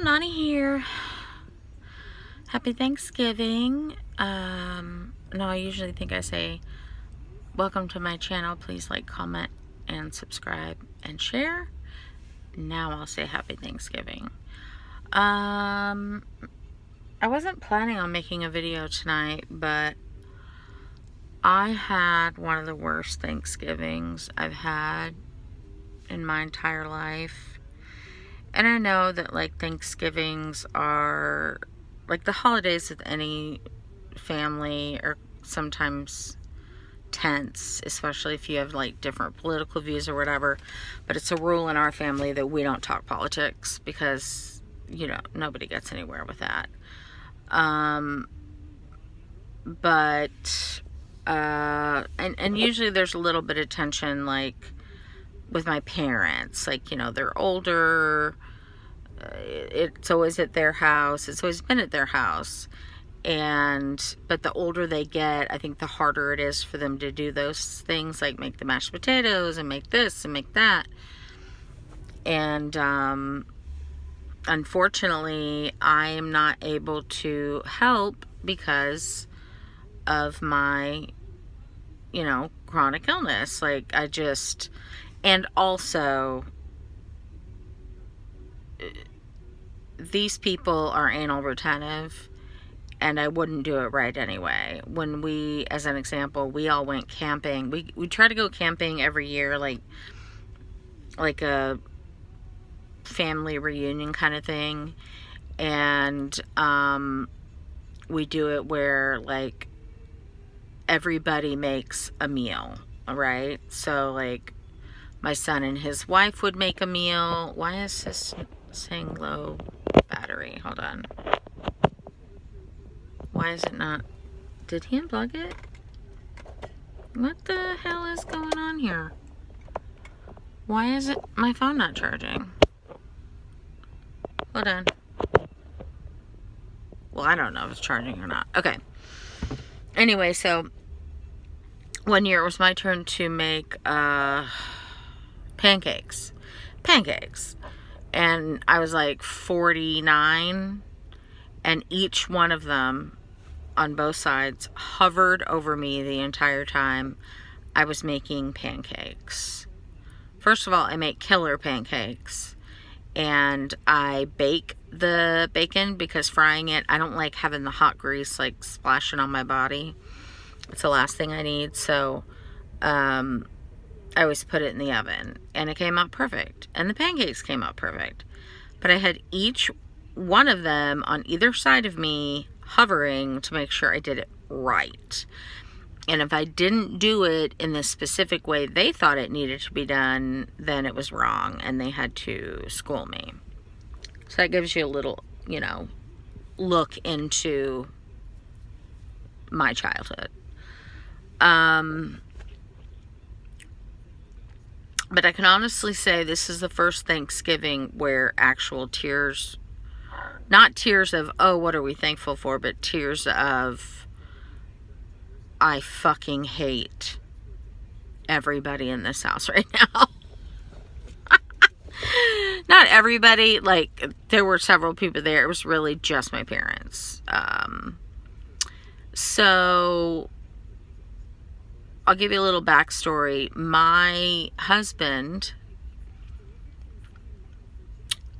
Noni here. Happy Thanksgiving. No, I usually think I say welcome to my channel. Please like, comment, and subscribe and share. Now I'll say happy Thanksgiving. I wasn't planning on making a video tonight, but I had one of the worst Thanksgivings I've had in my entire life. And I know that like Thanksgivings are like the holidays with any family are sometimes tense, especially if you have like different political views or whatever. But it's a rule in our family that we don't talk politics because, you know, nobody gets anywhere with that. And usually there's a little bit of tension like with my parents, like, you know, they're older. It's always at their house. It's always been at their house. But the older they get, I think the harder it is for them to do those things, like make the mashed potatoes and make this and make that. And unfortunately, I am not able to help because of my, you know, chronic illness. Like, and also, these people are anal retentive, and I wouldn't do it right anyway. When we, as an example, we all went camping. We try to go camping every year, like a family reunion kind of thing. And we do it where, like, everybody makes a meal, right? So, like, my son and his wife would make a meal. Why is this saying low battery? Hold on. Why is it not? Did he unplug it? What the hell is going on here? Why is it my phone not charging? Hold on. Well, I don't know if it's charging or not. Okay. Anyway, so one year it was my turn to make pancakes. And I was like 49, and each one of them on both sides hovered over me the entire time I was making pancakes. First of all, I make killer pancakes, and I bake the bacon because frying it, I don't like having the hot grease like splashing on my body. It's the last thing I need. So I always put it in the oven, and it came out perfect, and the pancakes came out perfect. But I had each one of them on either side of me hovering to make sure I did it right. And if I didn't do it in the specific way they thought it needed to be done, then it was wrong, and they had to school me. So that gives you a little, you know, look into my childhood. But I can honestly say this is the first Thanksgiving where actual tears, not tears of, oh, what are we thankful for, but tears of, I fucking hate everybody in this house right now. Not everybody, like, there were several people there. It was really just my parents. So I'll give you a little backstory. My husband,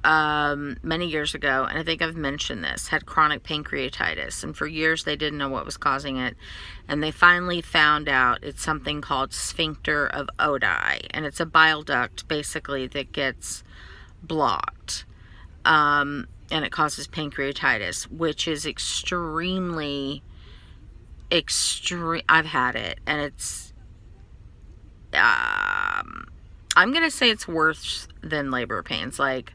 many years ago, and I think I've mentioned this, had chronic pancreatitis, and for years they didn't know what was causing it, and they finally found out it's something called sphincter of Oddi, and it's a bile duct basically that gets blocked, and it causes pancreatitis, which is extremely extreme. I've had it, and it's I'm gonna say it's worse than labor pains. Like,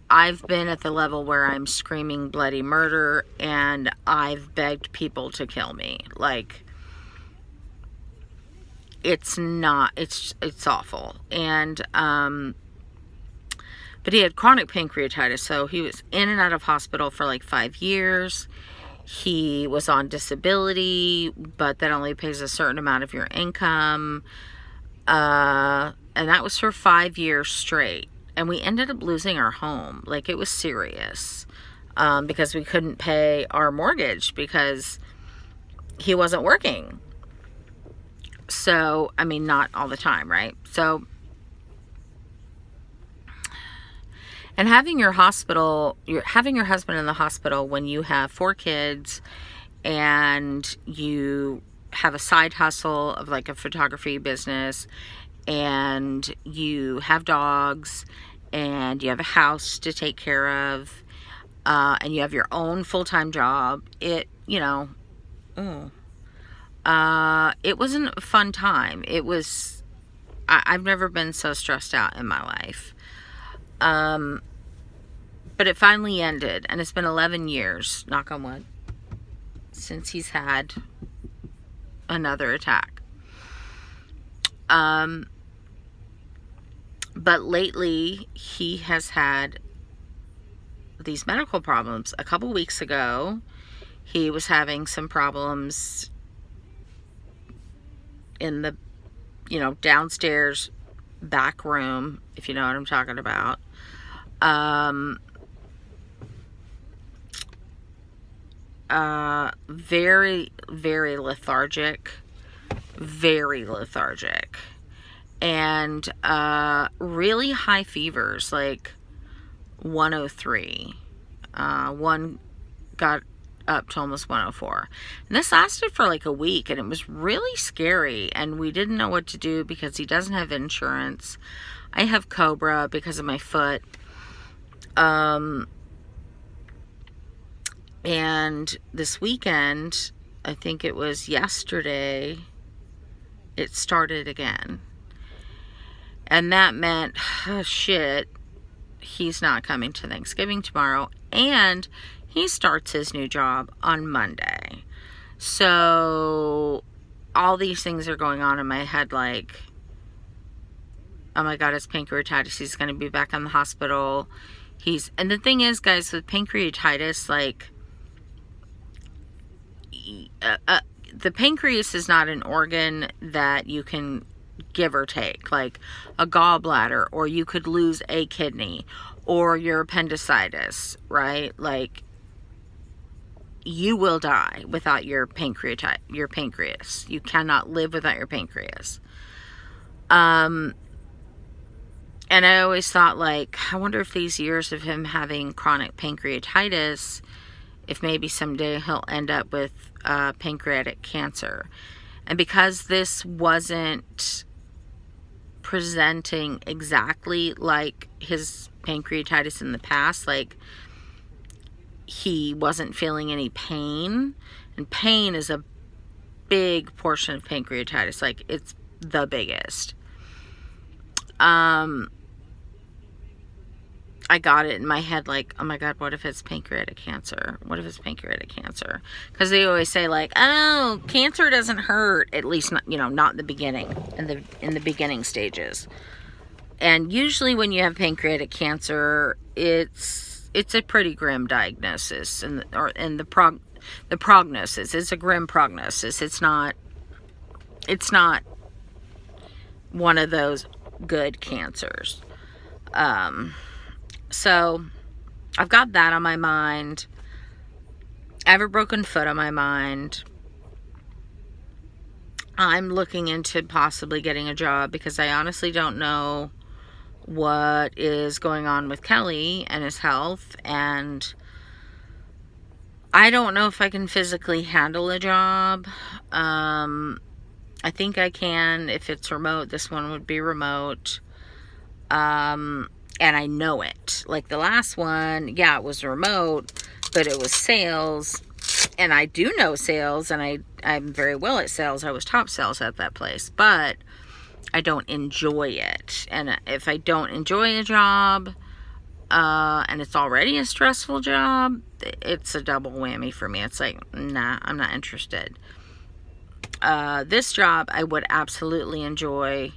I've been at the level where I'm screaming bloody murder, and I've begged people to kill me. Like, it's awful. And but he had chronic pancreatitis, so he was in and out of hospital for like 5 years. He was on disability, but that only pays a certain amount of your income. And that was for 5 years straight. and we ended up losing our home. Like, it was serious, because we couldn't pay our mortgage because he wasn't working. So, I mean, not all the time, right? So, and having your husband in the hospital when you have 4 kids and you have a side hustle of like a photography business, and you have dogs, and you have a house to take care of, and you have your own full-time job, it wasn't a fun time. I've never been so stressed out in my life. But it finally ended, and it's been 11 years, knock on wood, since he's had another attack. But lately, he has had these medical problems. A couple weeks ago, he was having some problems in the, downstairs back room, if you know what I'm talking about. Very, very lethargic. Very lethargic. And really high fevers, like 103. One got up to almost 104. And this lasted for like a week, and it was really scary, and we didn't know what to do because he doesn't have insurance. I have Cobra because of my foot. And this weekend, I think it was yesterday, it started again. And that meant, shit, he's not coming to Thanksgiving tomorrow. And he starts his new job on Monday. So all these things are going on in my head, like, oh my God, it's pancreatitis. He's going to be back in the hospital. And the thing is, guys, with pancreatitis, like, the pancreas is not an organ that you can give or take, like a gallbladder, or you could lose a kidney, or your appendicitis, right? Like, you will die without your pancreas. You cannot live without your pancreas. And I always thought, like, I wonder if these years of him having chronic pancreatitis, if maybe someday he'll end up with pancreatic cancer. And because this wasn't presenting exactly like his pancreatitis in the past, like, he wasn't feeling any pain, and pain is a big portion of pancreatitis, like, it's the biggest. I got it in my head, like, oh my God, what if it's pancreatic cancer? What if it's pancreatic cancer? Because they always say, like, oh, cancer doesn't hurt, at least not, not in the beginning, in the beginning stages. And usually when you have pancreatic cancer, it's a pretty grim diagnosis, and the prognosis, it's a grim prognosis. It's not one of those good cancers. So I've got that on my mind. I have a broken foot on my mind. I'm looking into possibly getting a job because I honestly don't know what is going on with Kelly and his health, and I don't know if I can physically handle a job. I think I can if it's remote. This one would be remote. And I know it. Like the last one, yeah, it was remote, but it was sales. And I do know sales, and I'm very well at sales. I was top sales at that place, but I don't enjoy it. And if I don't enjoy a job, and it's already a stressful job, it's a double whammy for me. It's like, nah, I'm not interested. This job I would absolutely enjoy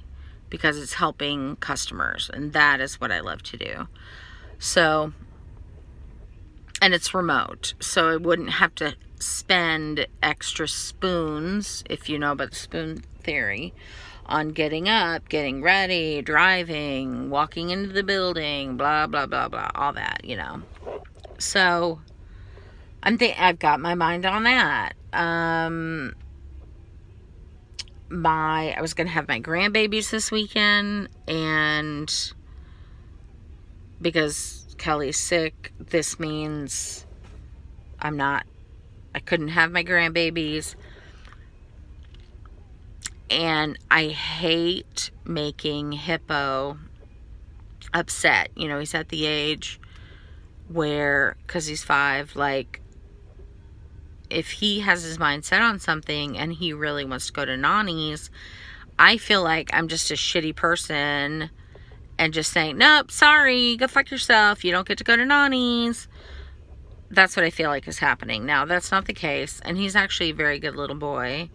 because it's helping customers, and that is what I love to do. So, and it's remote, so I wouldn't have to spend extra spoons, if you know about the spoon theory, on getting up, getting ready, driving, walking into the building, blah, blah, blah, blah, all that, you know. So I've got my mind on that. I was going to have my grandbabies this weekend, and because Kelly's sick, this means I couldn't have my grandbabies. And I hate making Hippo upset. You know, he's at the age where, because he's 5, like, if he has his mind set on something and he really wants to go to Noni's, I feel like I'm just a shitty person and just saying, nope, sorry, go fuck yourself. You don't get to go to Noni's. That's what I feel like is happening. Now, that's not the case. And he's actually a very good little boy.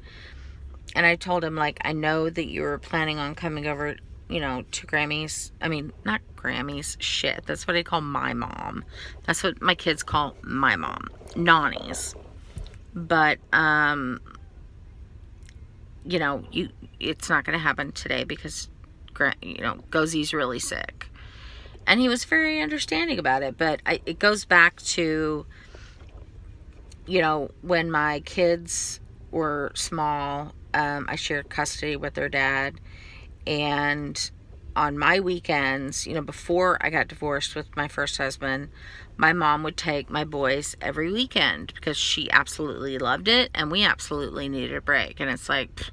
And I told him, like, I know that you were planning on coming over, you know, to Grammy's. I mean, not Grammy's. Shit. That's what I call my mom. That's what my kids call my mom. Noni's. But, you know, it's not going to happen today because, you know, Gozy's really sick. And he was very understanding about it. But it goes back to, you know, when my kids were small, I shared custody with their dad. And on my weekends, you know, before I got divorced with my first husband, my mom would take my boys every weekend because she absolutely loved it and we absolutely needed a break. And it's like,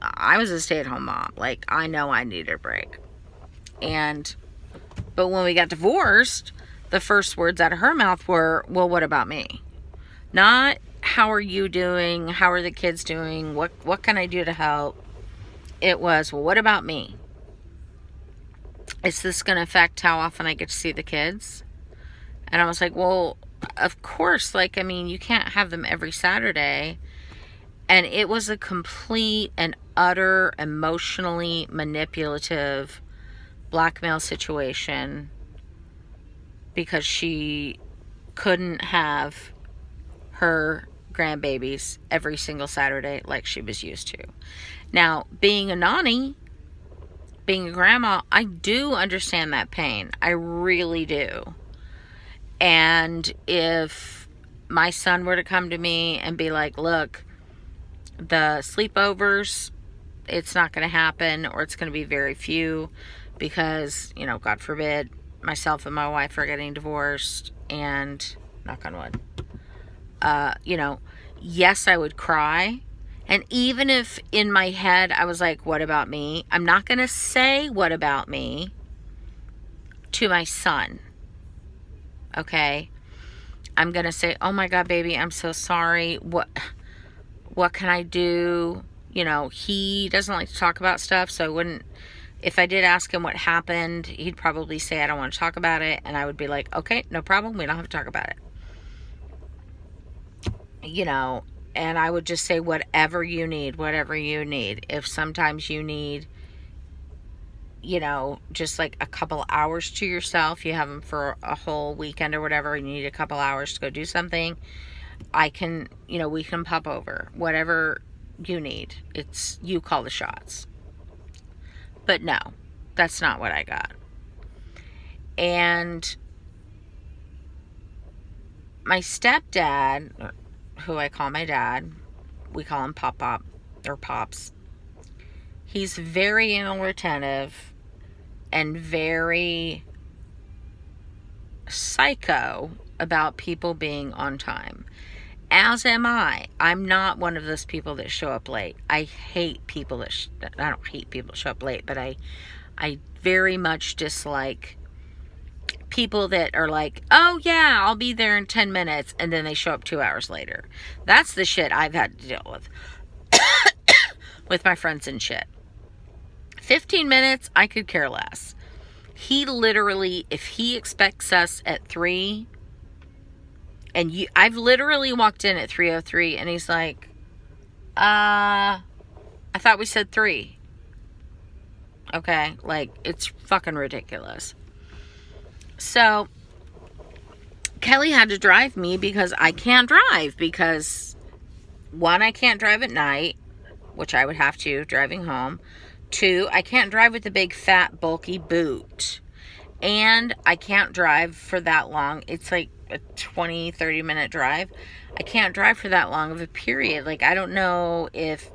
I was a stay-at-home mom. Like, I know I needed a break. But when we got divorced, the first words out of her mouth were, well, what about me? Not, how are you doing? How are the kids doing? What can I do to help? It was, well, what about me? Is this going to affect how often I get to see the kids? And I was like, well, of course. Like, I mean, you can't have them every Saturday. And it was a complete and utter emotionally manipulative blackmail situation because she couldn't have her grandbabies every single Saturday like she was used to. Now, being a Noni, being a grandma, I do understand that pain. I really do. And if my son were to come to me and be like, look, the sleepovers, it's not going to happen, or it's going to be very few because, you know, God forbid, myself and my wife are getting divorced, and knock on wood, you know, yes, I would cry. And even if in my head I was like, what about me? I'm not going to say what about me to my son. Okay? I'm going to say, oh my God, baby, I'm so sorry. What can I do? You know, he doesn't like to talk about stuff, so I wouldn't, if I did ask him what happened, he'd probably say, I don't want to talk about it. And I would be like, okay, no problem. We don't have to talk about it. You know, and I would just say, whatever you need. If sometimes you need, you know, just like a couple hours to yourself, you have them for a whole weekend or whatever, and you need a couple hours to go do something, I can, you know, we can pop over. Whatever you need. It's, you call the shots. But no, that's not what I got. And my stepdad, who I call my dad, we call him Pop or Pops. He's very anal retentive and very psycho about people being on time. As am I. I'm not one of those people that show up late. I hate people that I don't hate people that show up late, but I very much dislike people that are like, oh yeah, I'll be there in 10 minutes, and then they show up 2 hours later. That's the shit I've had to deal with with my friends and shit. 15 minutes, I could care less. He literally, if he expects us at 3, and I've literally walked in at 3:03, and he's like, I thought we said 3. Okay, like, it's fucking ridiculous. So, Kelly had to drive me because I can't drive. Because, one, I can't drive at night. which I would have to driving home. 2, I can't drive with a big, fat, bulky boot. And I can't drive for that long. It's like a 20, 30-minute drive. I can't drive for that long of a period. Like, I don't know if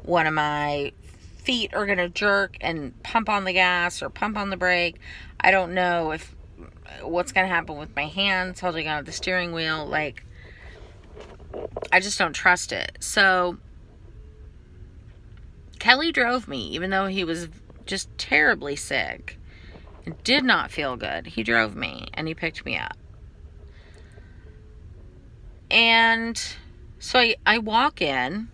one of my feet are going to jerk and pump on the gas or pump on the brake. I don't know if what's going to happen with my hands holding on to the steering wheel. Like, I just don't trust it. So Kelly drove me, even though he was just terribly sick and did not feel good. He drove me and he picked me up. And so I walk in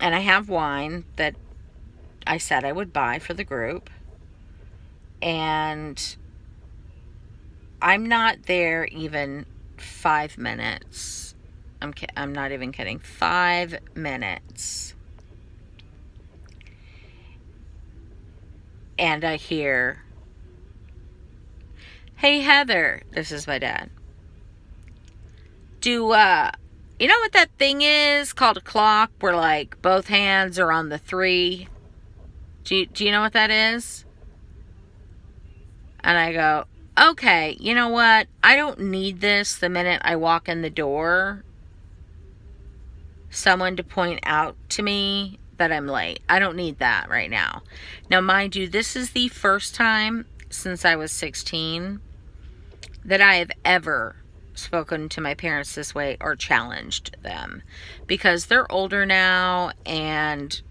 and I have wine that I said I would buy for the group. And I'm not there even 5 minutes. I'm not even kidding. 5 minutes. And I hear, "Hey, Heather," this is my dad. You know what that thing is called a clock where, like, both hands are on the 3? Do you know what that is? And I go, okay, you know what? I don't need this the minute I walk in the door. Someone to point out to me that I'm late. I don't need that right now. Now, mind you, this is the first time since I was 16 that I have ever spoken to my parents this way or challenged them, because they're older now and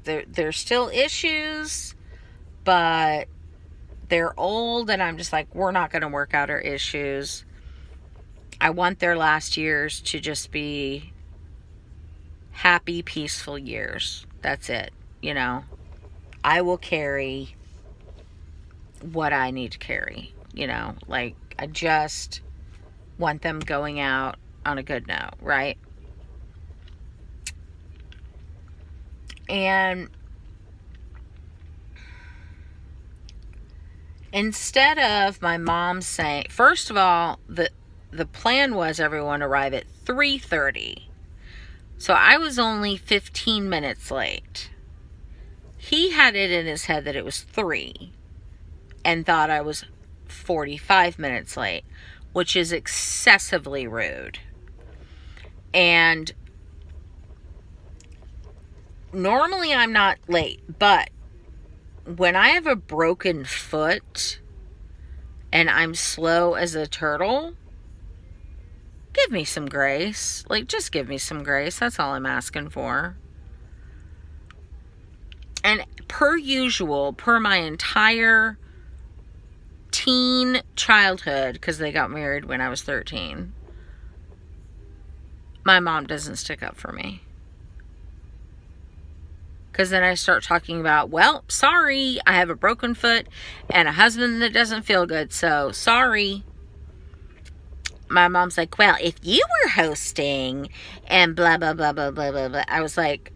there's still issues, but they're old and I'm just like, we're not going to work out our issues. I want their last years to just be happy, peaceful years. That's it. You know, I will carry what I need to carry, you know, like, I just want them going out on a good note, right? And instead of my mom saying, first of all, the plan was everyone arrive at 3:30. So I was only 15 minutes late. He had it in his head that it was 3 and thought I was 45 minutes late, which is excessively rude. And normally I'm not late, but when I have a broken foot and I'm slow as a turtle, give me some grace. Like, just give me some grace. That's all I'm asking for. And per usual, per my entire teen childhood, because they got married when I was 13, my mom doesn't stick up for me. Because then I start talking about, well, sorry, I have a broken foot and a husband that doesn't feel good, so sorry. My mom's like, well, if you were hosting and blah, blah, blah, blah, blah, blah, blah. I was like,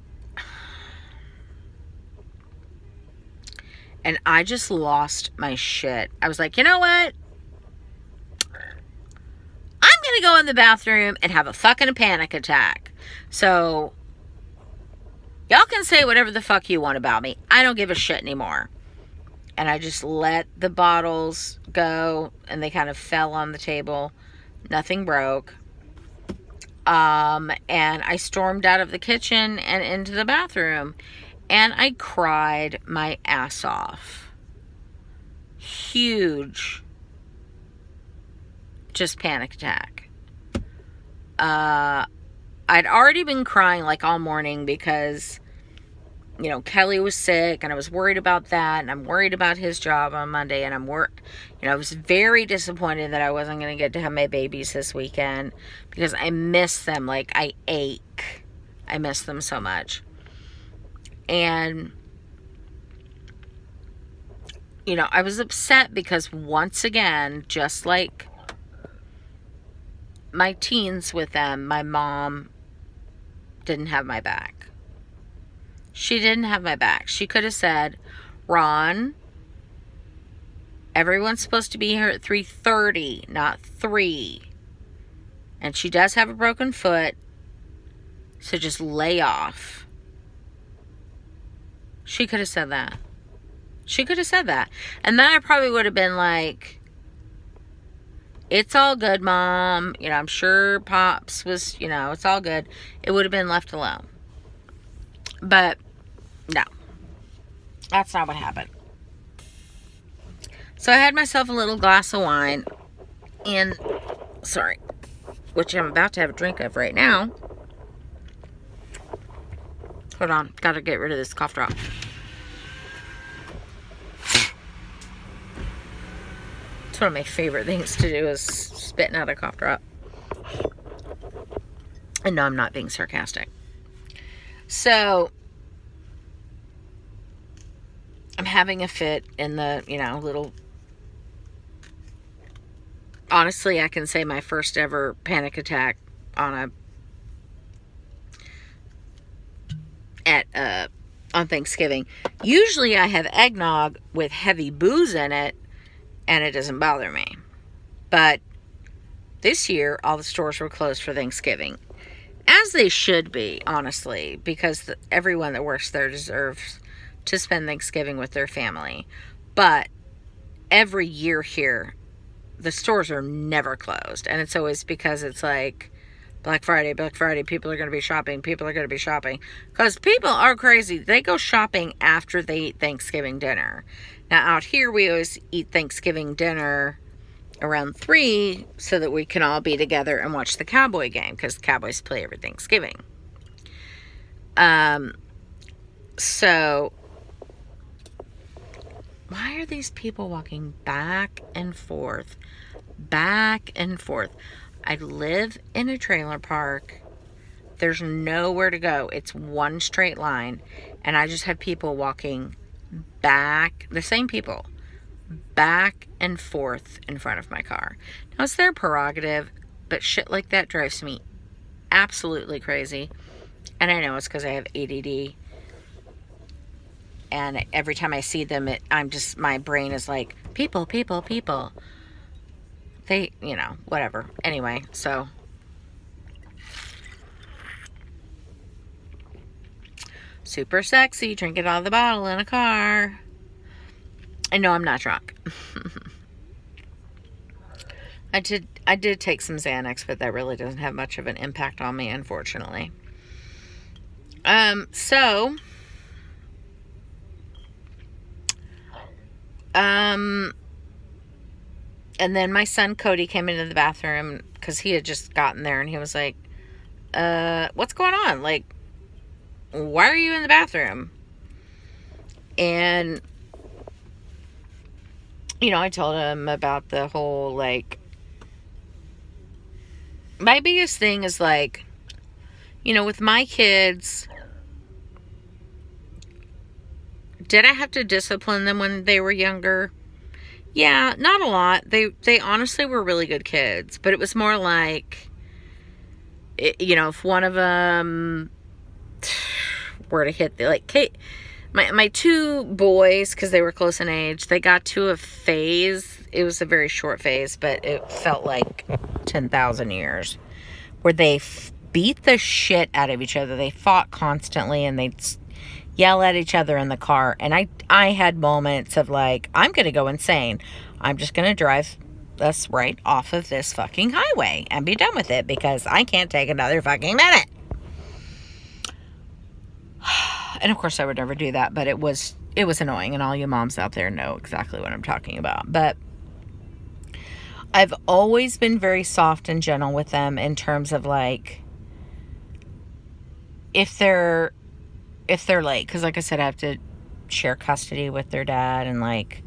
and I just lost my shit. I was like, you know what? I'm going to go in the bathroom and have a fucking panic attack. So y'all can say whatever the fuck you want about me. I don't give a shit anymore. And I just let the bottles go and they kind of fell on the table. Nothing broke. And I stormed out of the kitchen and into the bathroom. And I cried my ass off. Huge. Just panic attack. I'd already been crying like all morning because, you know, Kelly was sick and I was worried about that, and I'm worried about his job on Monday, and I was very disappointed that I wasn't going to get to have my babies this weekend because I miss them. Like, I ache. I miss them so much. And, you know, I was upset because once again, just like my teens with them, my mom didn't have my back. She didn't have my back. She could have said, Ron, everyone's supposed to be here at 3:30, not 3. And she does have a broken foot. So just lay off. She could have said that. She could have said that. And then I probably would have been like, it's all good, Mom. You know, I'm sure Pops was, you know, it's all good. It would have been left alone. But no, that's not what happened. So I had myself a little glass of wine and, which I'm about to have a drink of right now. Hold on, gotta get rid of this cough drop. It's one of my favorite things to do is spitting out a cough drop. And no, I'm not being sarcastic. So, I'm having a fit in the, you know, little... Honestly, I can say my first ever panic attack on Thanksgiving. Usually I have eggnog with heavy booze in it, and it doesn't bother me. But this year, all the stores were closed for Thanksgiving. As they should be, honestly, because everyone that works there deserves to spend Thanksgiving with their family. But every year here, the stores are never closed. And it's always because it's like Black Friday, people are going to be shopping, Because people are crazy. They go shopping after they eat Thanksgiving dinner. Now, out here, we always eat Thanksgiving dinner around 3 so that we can all be together and watch the Cowboy game, because the Cowboys play every Thanksgiving. So, why are these people walking back and forth? I live in a trailer park. There's nowhere to go. It's one straight line. And I just have people walking back, the same people, back and forth in front of my car. Now, it's their prerogative, but shit like that drives me absolutely crazy. And I know it's because I have ADD. And every time I see them, my brain is like, people. They, you know, whatever. Anyway, so. Super sexy, drink it out of the bottle in a car. And no, I'm not drunk. I did take some Xanax, but that really doesn't have much of an impact on me, unfortunately. And then my son Cody came into the bathroom because he had just gotten there, and he was like, what's going on? Like, why are you in the bathroom? And, you know, I told him about the whole, like, my biggest thing is, like, you know, with my kids, did I have to discipline them when they were younger? Yeah, not a lot. They honestly were really good kids, but it was more like, you know, if one of them were to hit Kate, my two boys, because they were close in age, they got to a phase. It was a very short phase, but it felt like 10,000 years, where they beat the shit out of each other. They fought constantly, and they'd yell at each other in the car. And I had moments of like, I'm going to go insane. I'm just going to drive us right off of this fucking highway and be done with it, because I can't take another fucking minute. And of course I would never do that, but it was annoying, and all you moms out there know exactly what I'm talking about. But I've always been very soft and gentle with them in terms of, like, if they're late, because like I said, I have to share custody with their dad, and like,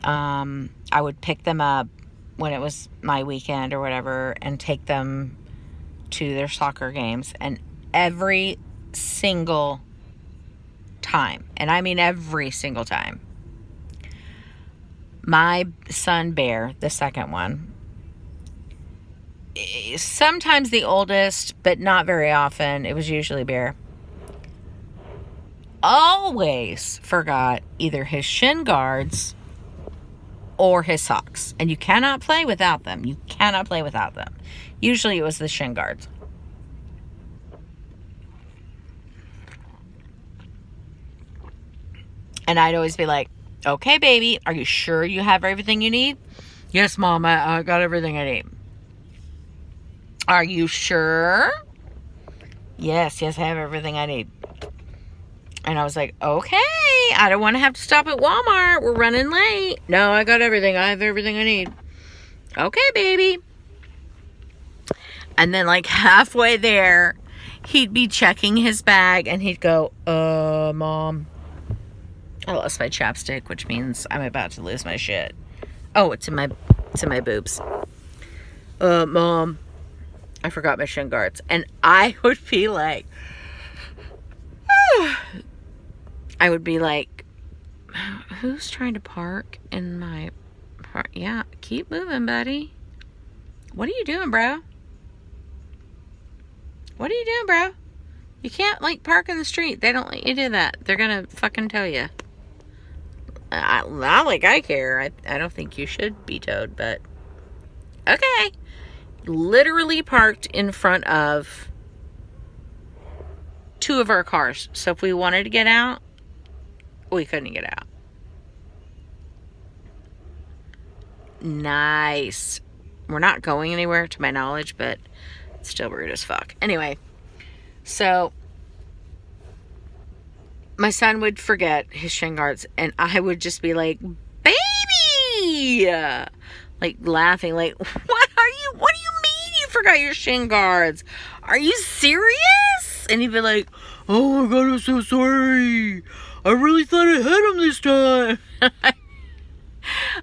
I would pick them up when it was my weekend or whatever, and take them to their soccer games, and every single time, and I mean every single time, my son Bear, the second one, sometimes the oldest, but not very often, it was usually Bear, always forgot either his shin guards or his socks. And you cannot play without them. Usually it was the shin guards. And I'd always be like, okay, baby, are you sure you have everything you need? Yes, Mom, I got everything I need. Are you sure? Yes, I have everything I need. And I was like, okay, I don't want to have to stop at Walmart. We're running late. No, I got everything. I have everything I need. Okay, baby. And then like halfway there, he'd be checking his bag and he'd go, Mom, I lost my chapstick, which means I'm about to lose my shit. Oh, it's in my boobs. Mom, I forgot my shin guards. And I would be like, I would be like, who's trying to park in my park? Yeah, keep moving, buddy. What are you doing, bro? What are you doing, bro? You can't, like, park in the street. They don't let you do that. They're gonna fucking tow you. Not like I care. I don't think you should be towed, but... Okay. Literally parked in front of 2 of our cars. So if we wanted to get out, we couldn't get out. Nice. We're not going anywhere, to my knowledge, but it's still rude as fuck. Anyway, so my son would forget his shin guards, and I would just be like, baby! Like, laughing, like, what do you mean you forgot your shin guards? Are you serious? And he'd be like, oh my God, I'm so sorry. I really thought I had him this time.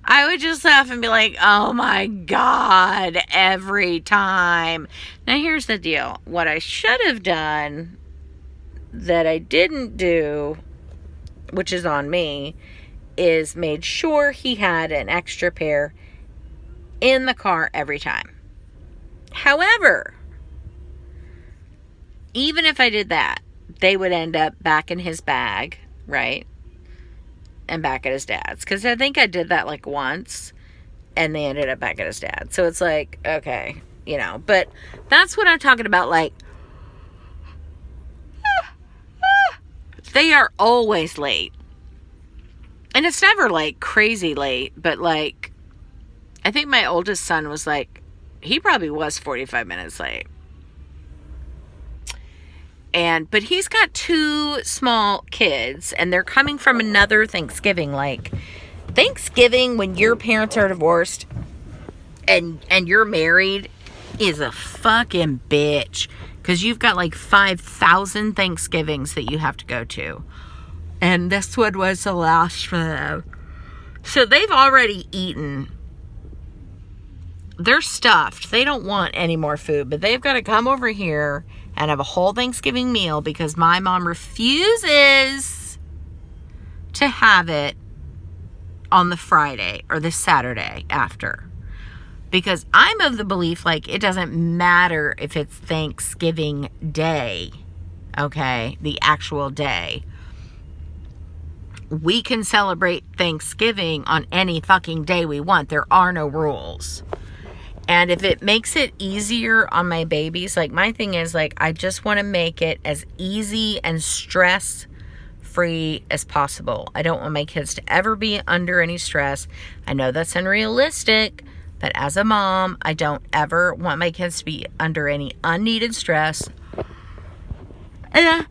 I would just laugh and be like, oh my God, every time. Now here's the deal. What I should have done that I didn't do, which is on me, is made sure he had an extra pair in the car every time. However, even if I did that, they would end up back in his bag, right? And back at his dad's. Because I think I did that like once, and they ended up back at his dad's. So it's like, okay, you know. But that's what I'm talking about. Like, they are always late. And it's never like crazy late. But like, I think my oldest son was like, he probably was 45 minutes late. But he's got 2 small kids, and they're coming from another Thanksgiving. Like, Thanksgiving when your parents are divorced and you're married is a fucking bitch. Because you've got like 5,000 Thanksgivings that you have to go to. And this one was the last for them. So they've already eaten. They're stuffed. They don't want any more food. But they've got to come over here and have a whole Thanksgiving meal because my mom refuses to have it on the Friday or the Saturday after. Because I'm of the belief, like, it doesn't matter if it's Thanksgiving Day, okay, the actual day. We can celebrate Thanksgiving on any fucking day we want. There are no rules. And if it makes it easier on my babies, like, my thing is, like, I just want to make it as easy and stress-free as possible. I don't want my kids to ever be under any stress. I know that's unrealistic, but as a mom, I don't ever want my kids to be under any unneeded stress. And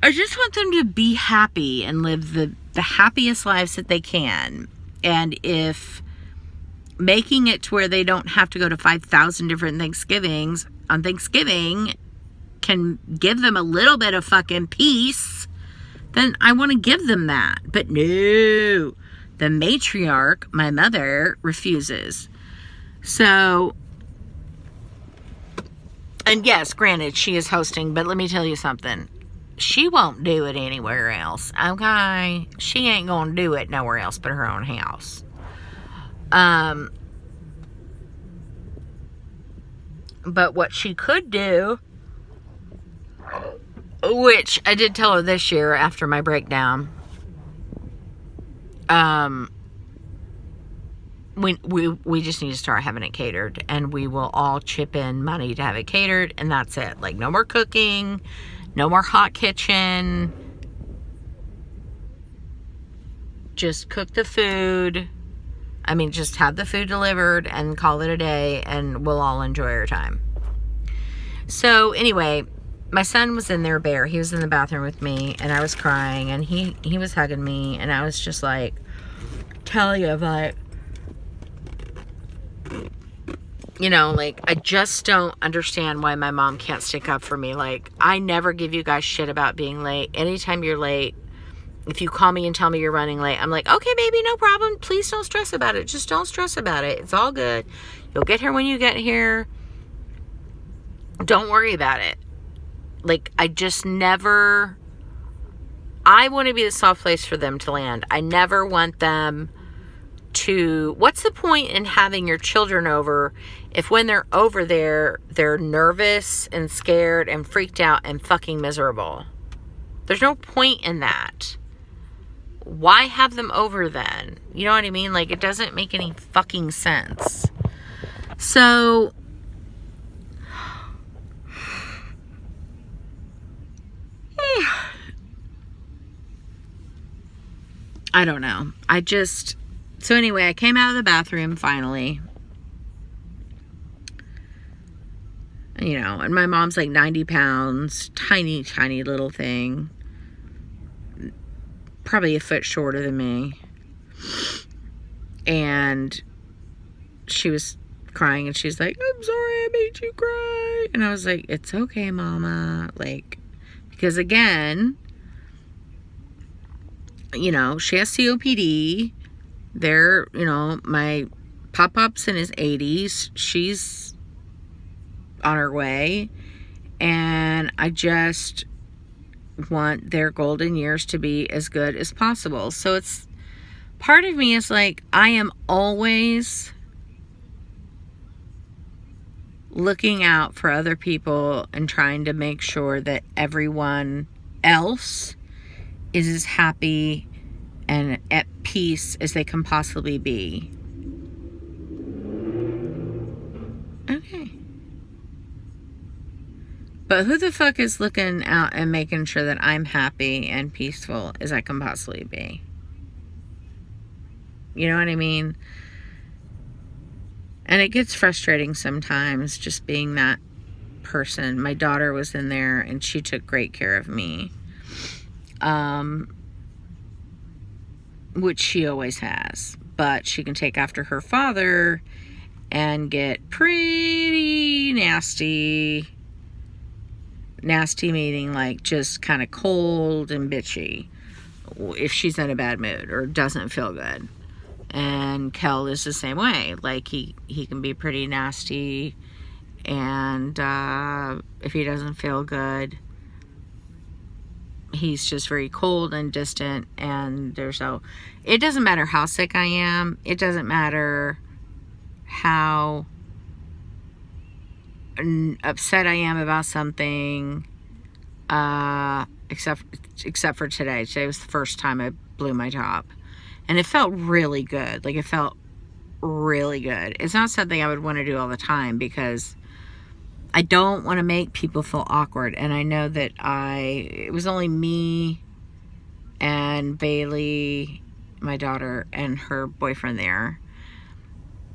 I just want them to be happy and live the happiest lives that they can. And if making it to where they don't have to go to 5,000 different Thanksgivings on Thanksgiving can give them a little bit of fucking peace, then I want to give them that. But no, the matriarch, my mother, refuses. So, and yes, granted, she is hosting, but let me tell you something. She won't do it anywhere else, okay? She ain't gonna do it nowhere else but her own house. But what she could do, which I did tell her this year after my breakdown, we just need to start having it catered, and we will all chip in money to have it catered, and that's it. Like, no more cooking, no more hot kitchen. just cook the food. I mean, just have the food delivered and call it a day, and we'll all enjoy our time. So anyway, my son was in there, Bear. He was in the bathroom with me, and I was crying, and he was hugging me, and I was just like, telling him, like, you know, like, I just don't understand why my mom can't stick up for me. Like, I never give you guys shit about being late. Anytime you're late, if you call me and tell me you're running late, I'm like, okay, baby, no problem. Please don't stress about it. Just don't stress about it. It's all good. You'll get here when you get here. Don't worry about it. Like, I just never... I want to be the soft place for them to land. I never want them to... What's the point in having your children over if when they're over there, they're nervous and scared and freaked out and fucking miserable? There's no point in that. Why have them over then? You know what I mean? Like, it doesn't make any fucking sense. So... I don't know. So anyway, I came out of the bathroom finally. You know, and my mom's like 90 pounds, tiny, tiny little thing. Probably a foot shorter than me. And she was crying, and she's like, I'm sorry I made you cry. And I was like, it's okay, Mama. Like, because again, you know, she has COPD. They're, you know, my Pop-Pop's in his 80s. She's on her way. And I just want their golden years to be as good as possible. So it's, part of me is like, I am always looking out for other people and trying to make sure that everyone else is as happy and at peace as they can possibly be. Okay. But who the fuck is looking out and making sure that I'm happy and peaceful as I can possibly be? You know what I mean? And it gets frustrating sometimes just being that person. My daughter was in there and she took great care of me. Which she always has. But she can take after her father and get pretty nasty. Nasty meaning like just kind of cold and bitchy if she's in a bad mood or doesn't feel good. And Kel is the same way. Like he can be pretty nasty, and if he doesn't feel good, he's just very cold and distant. And it doesn't matter how sick I am. It doesn't matter how upset I am about something, except for today. Today was the first time I blew my top. And it felt really good. Like, it felt really good. It's not something I would want to do all the time because I don't want to make people feel awkward. And I know that it was only me and Bailey, my daughter, and her boyfriend there.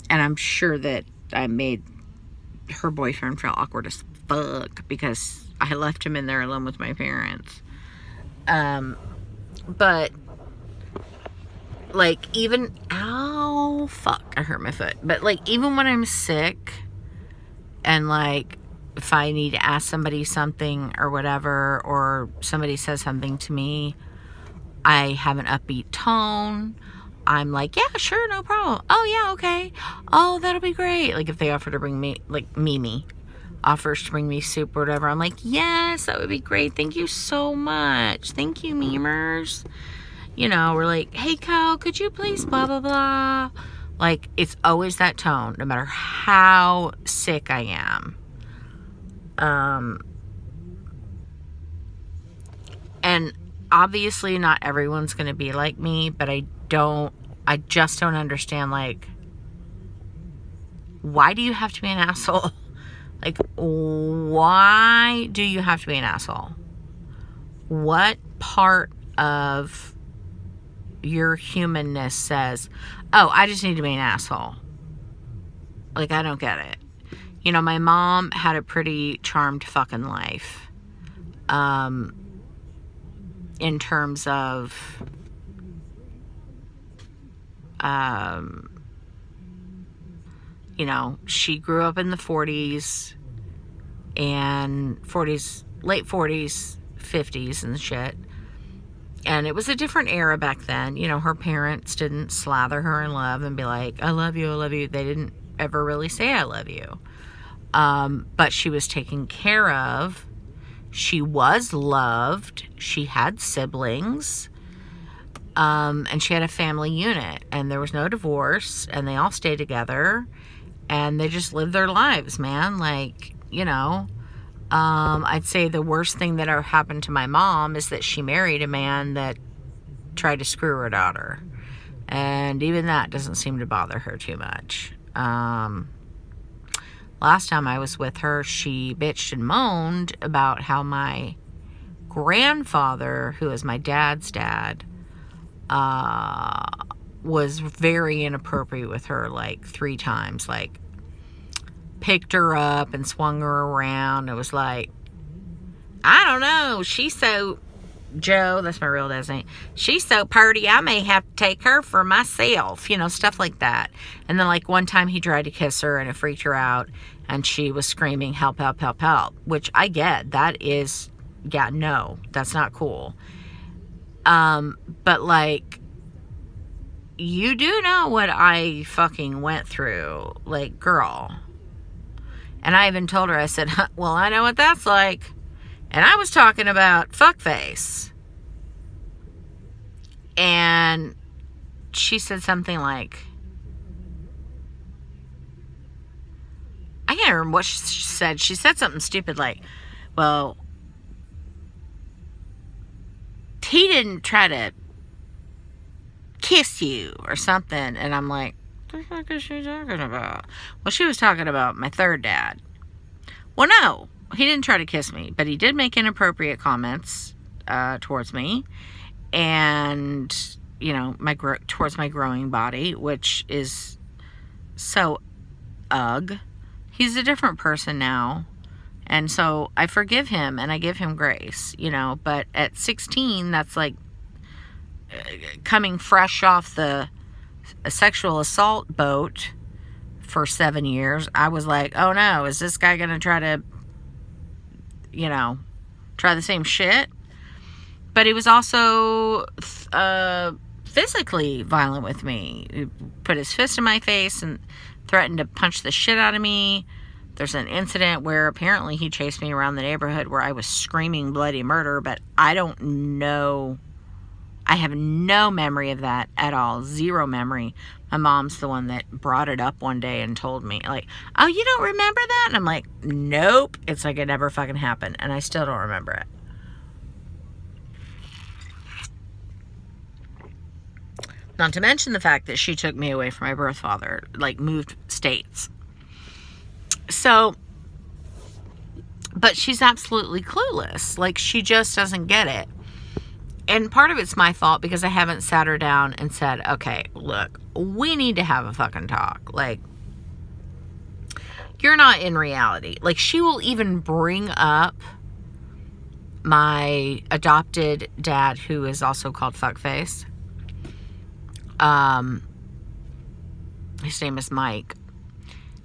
And I'm sure that I made her boyfriend feel awkward as fuck because I left him in there alone with my parents. But... like, even, ow, fuck, I hurt my foot. But, like, even when I'm sick and, like, if I need to ask somebody something or whatever, or somebody says something to me, I have an upbeat tone. I'm like, yeah, sure, no problem. Oh, yeah, okay. Oh, that'll be great. Like, if they offer to bring me, like, Mimi offers to bring me soup or whatever, I'm like, yes, that would be great. Thank you so much. Thank you, memers. You know, we're like, hey, Cal, could you please blah, blah, blah. Like, it's always that tone, no matter how sick I am. And obviously not everyone's going to be like me, but I just don't understand, like, why do you have to be an asshole? Like, why do you have to be an asshole? What part of your humanness says, oh, I just need to be an asshole. Like, I don't get it. You know, my mom had a pretty charmed fucking life. In terms of, you know, she grew up in the 40s and late 40s, 50s and shit. And it was a different era back then. You know, her parents didn't slather her in love and be like, I love you, I love you. They didn't ever really say I love you. But she was taken care of. She was loved. She had siblings. And she had a family unit. And there was no divorce. And they all stayed together. And they just lived their lives, man. Like, you know, I'd say the worst thing that ever happened to my mom is that she married a man that tried to screw her daughter. And even that doesn't seem to bother her too much. Last time I was with her, she bitched and moaned about how my grandfather, who is my dad's dad, was very inappropriate with her, like 3 times. Like, picked her up and swung her around. It was like, I don't know, she's so, Joe, that's my real dad's name, she's so purty, I may have to take her for myself, you know, stuff like that. And then, like, one time he tried to kiss her and it freaked her out, and she was screaming, help, help, help, help, which I get. That is, yeah, no, that's not cool. But, like, you do know what I fucking went through, like, girl. And I even told her, I said, well, I know what that's like. And I was talking about fuckface. And she said something like, I can't remember what she said. She said something stupid like, well, he didn't try to kiss you or something. And I'm like, what the fuck is she talking about? Well, she was talking about my third dad. Well, no, he didn't try to kiss me, but he did make inappropriate comments towards me, and, you know, towards my growing body, which is so ugh. He's a different person now, and so I forgive him and I give him grace, you know. But at 16, that's like coming fresh off a sexual assault boat for 7 years. I was like, oh no, is this guy gonna try to, you know, try the same shit? But he was also physically violent with me. He put his fist in my face and threatened to punch the shit out of me. There's an incident where apparently he chased me around the neighborhood where I was screaming bloody murder, but I don't know. I have no memory of that at all. Zero memory. My mom's the one that brought it up one day and told me, like, oh, you don't remember that? And I'm like, nope. It's like it never fucking happened. And I still don't remember it. Not to mention the fact that she took me away from my birth father, like moved states. So, but she's absolutely clueless. Like, she just doesn't get it. And part of it's my fault because I haven't sat her down and said, okay, look, we need to have a fucking talk. Like, you're not in reality. Like, she will even bring up my adopted dad, who is also called Fuckface. His name is Mike.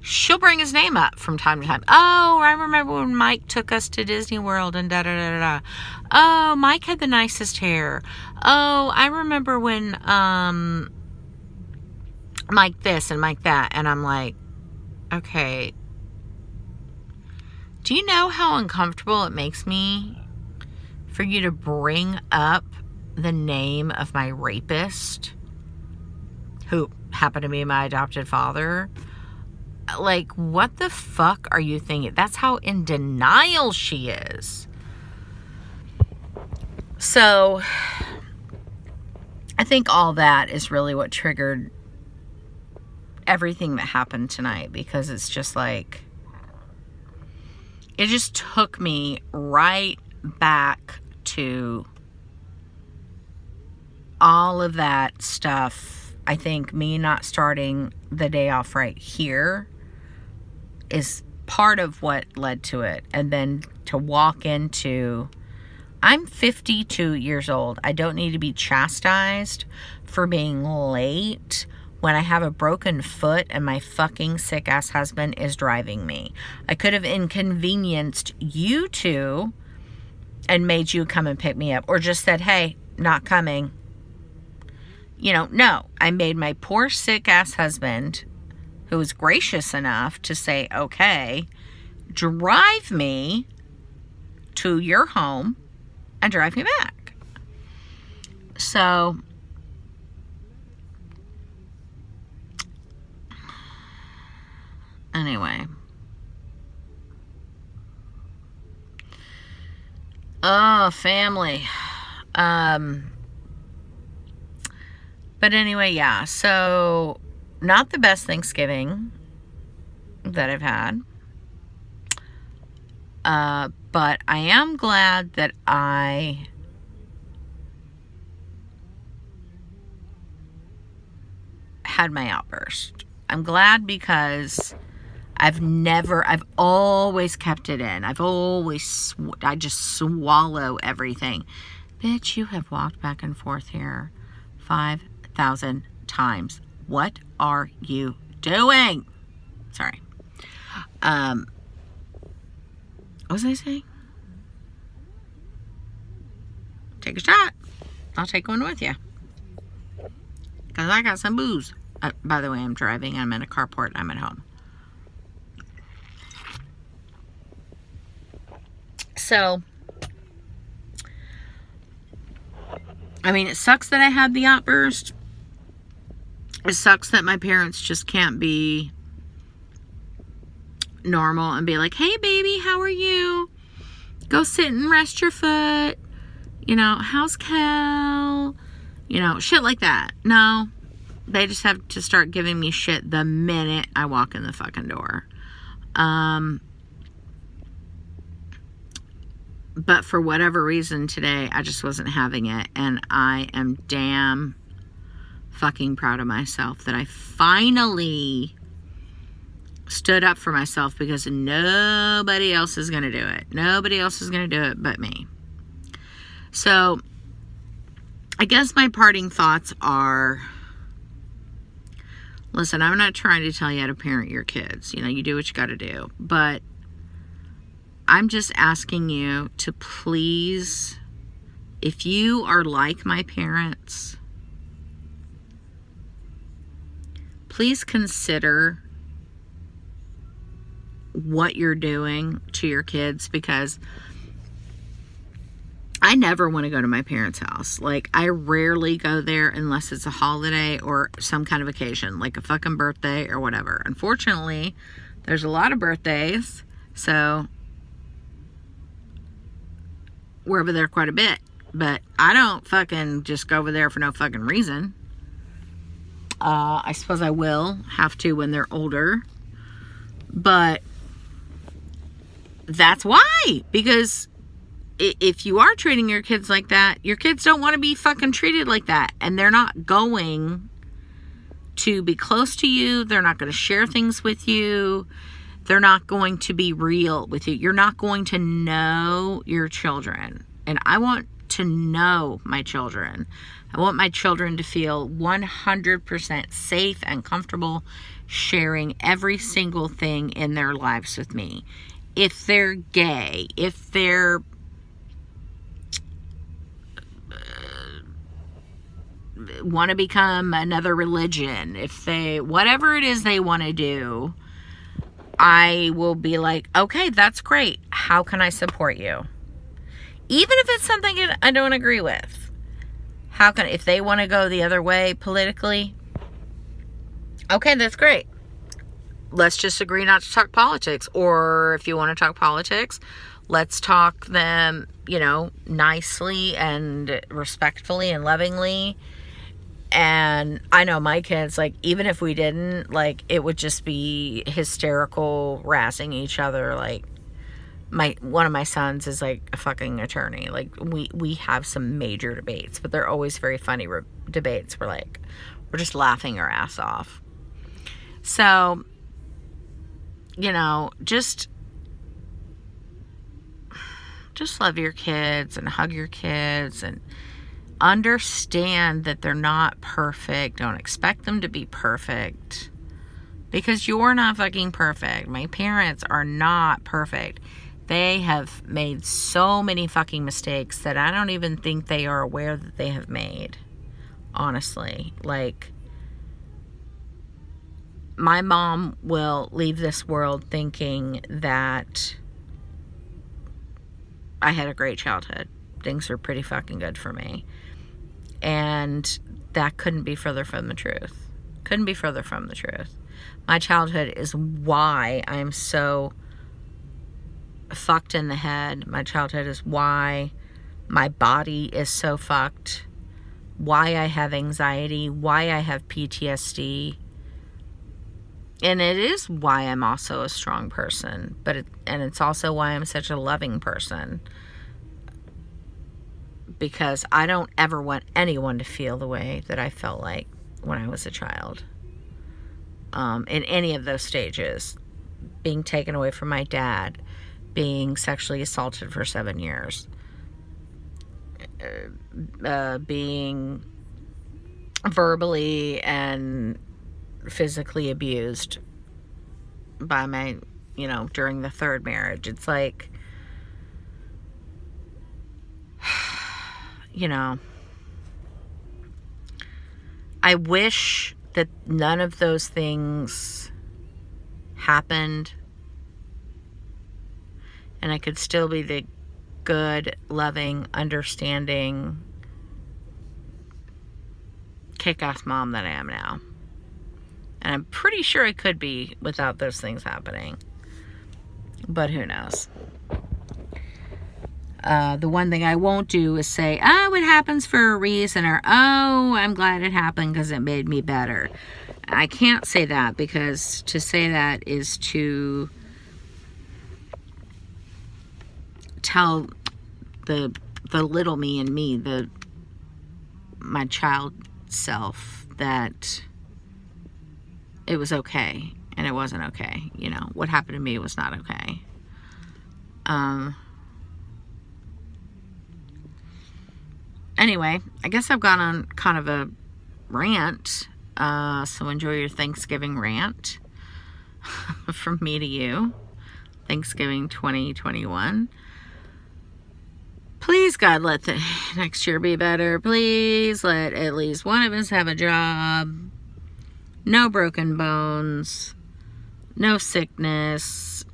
She'll bring his name up from time to time. Oh, I remember when Mike took us to Disney World and da-da-da-da-da. Oh, Mike had the nicest hair. Oh, I remember when Mike this and Mike that. And I'm like, okay, do you know how uncomfortable it makes me for you to bring up the name of my rapist, who happened to be my adopted father? Like, what the fuck are you thinking? That's how in denial she is. So, I think all that is really what triggered everything that happened tonight, because it's just like, it just took me right back to all of that stuff, I think me not starting the day off right here is part of what led to it. And then to walk into, I'm 52 years old. I don't need to be chastised for being late when I have a broken foot and my fucking sick ass husband is driving me. I could have inconvenienced you two and made you come and pick me up, or just said, hey, not coming. You know, no, I made my poor sick ass husband, who was gracious enough to say, okay, drive me to your home and drive me back. So, anyway. Oh, family. But anyway, yeah. So, not the best Thanksgiving that I've had. But I am glad that I had my outburst. I'm glad because I've always kept it in. I just swallow everything. Bitch, you have walked back and forth here 5,000 times. What are you doing? Sorry. What was I saying? Take a shot. I'll take one with you. Because I got some booze. By the way, I'm driving. I'm in a carport. I'm at home. So, I mean, it sucks that I had the outburst. It sucks that my parents just can't be normal and be like, hey, baby, how are you? Go sit and rest your foot. You know, how's Cal? You know, shit like that. No, they just have to start giving me shit the minute I walk in the fucking door. But for whatever reason today, I just wasn't having it. And I am damn fucking proud of myself that I finally stood up for myself, because nobody else is going to do it. Nobody else is going to do it but me. So, I guess my parting thoughts are, listen, I'm not trying to tell you how to parent your kids. You know, you do what you got to do. But I'm just asking you to please, if you are like my parents, please consider what you're doing to your kids, because I never want to go to my parents' house. Like, I rarely go there unless it's a holiday or some kind of occasion, like a fucking birthday or whatever. Unfortunately, there's a lot of birthdays, so we're over there quite a bit. But I don't fucking just go over there for no fucking reason. I suppose I will have to when they're older. But that's why. Because if you are treating your kids like that, your kids don't want to be fucking treated like that. And they're not going to be close to you. They're not going to share things with you. They're not going to be real with you. You're not going to know your children. And I want to know my children. I want my children to feel 100% safe and comfortable sharing every single thing in their lives with me. If they're gay, if they're want to become another religion, if they, whatever it is they want to do, I will be like, okay, that's great. How can I support you? Even if it's something I don't agree with. How can, if they want to go the other way politically, okay, that's great. Let's just agree not to talk politics. Or if you want to talk politics, let's talk them, you know, nicely and respectfully and lovingly. And I know my kids, like, even if we didn't, like, it would just be hysterical, razzing each other. Like, one of my sons is like a fucking attorney. Like we have some major debates, but they're always very funny debates. We're just laughing our ass off. So, you know, just love your kids and hug your kids and understand that they're not perfect. Don't expect them to be perfect, because you're not fucking perfect. My parents are not perfect. They have made so many fucking mistakes that I don't even think they are aware that they have made. Honestly, like, my mom will leave this world thinking that I had a great childhood. Things were pretty fucking good for me. And that couldn't be further from the truth. Couldn't be further from the truth. My childhood is why I am so fucked in the head. My childhood is why my body is so fucked. Why I have anxiety. Why I have PTSD. And it is why I'm also a strong person. And it's also why I'm such a loving person. Because I don't ever want anyone to feel the way that I felt like when I was a child. In any of those stages. Being taken away from my dad. Being sexually assaulted for 7 years. Being verbally and physically abused by my, during the third marriage. It's like, I wish that none of those things happened and I could still be the good, loving, understanding, kick-ass mom that I am now. And I'm pretty sure I could be without those things happening. But who knows? The one thing I won't do is say, oh, it happens for a reason, or, oh, I'm glad it happened because it made me better. I can't say that, because to say that is to tell the little me and me, my child self, that it was okay and it wasn't okay. What happened to me was not okay. Anyway, I guess I've gone on kind of a rant. So enjoy your Thanksgiving rant from me to you. Thanksgiving 2021. Please, God, let the next year be better. Please let at least one of us have a job. No broken bones. No sickness.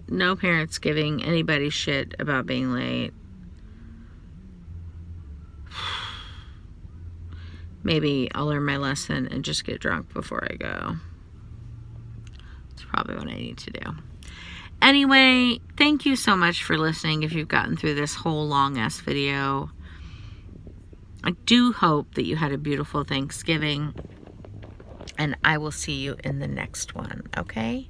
No parents giving anybody shit about being late. Maybe I'll learn my lesson and just get drunk before I go. That's probably what I need to do. Anyway, thank you so much for listening if you've gotten through this whole long-ass video. I do hope that you had a beautiful Thanksgiving. And I will see you in the next one, okay?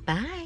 Bye.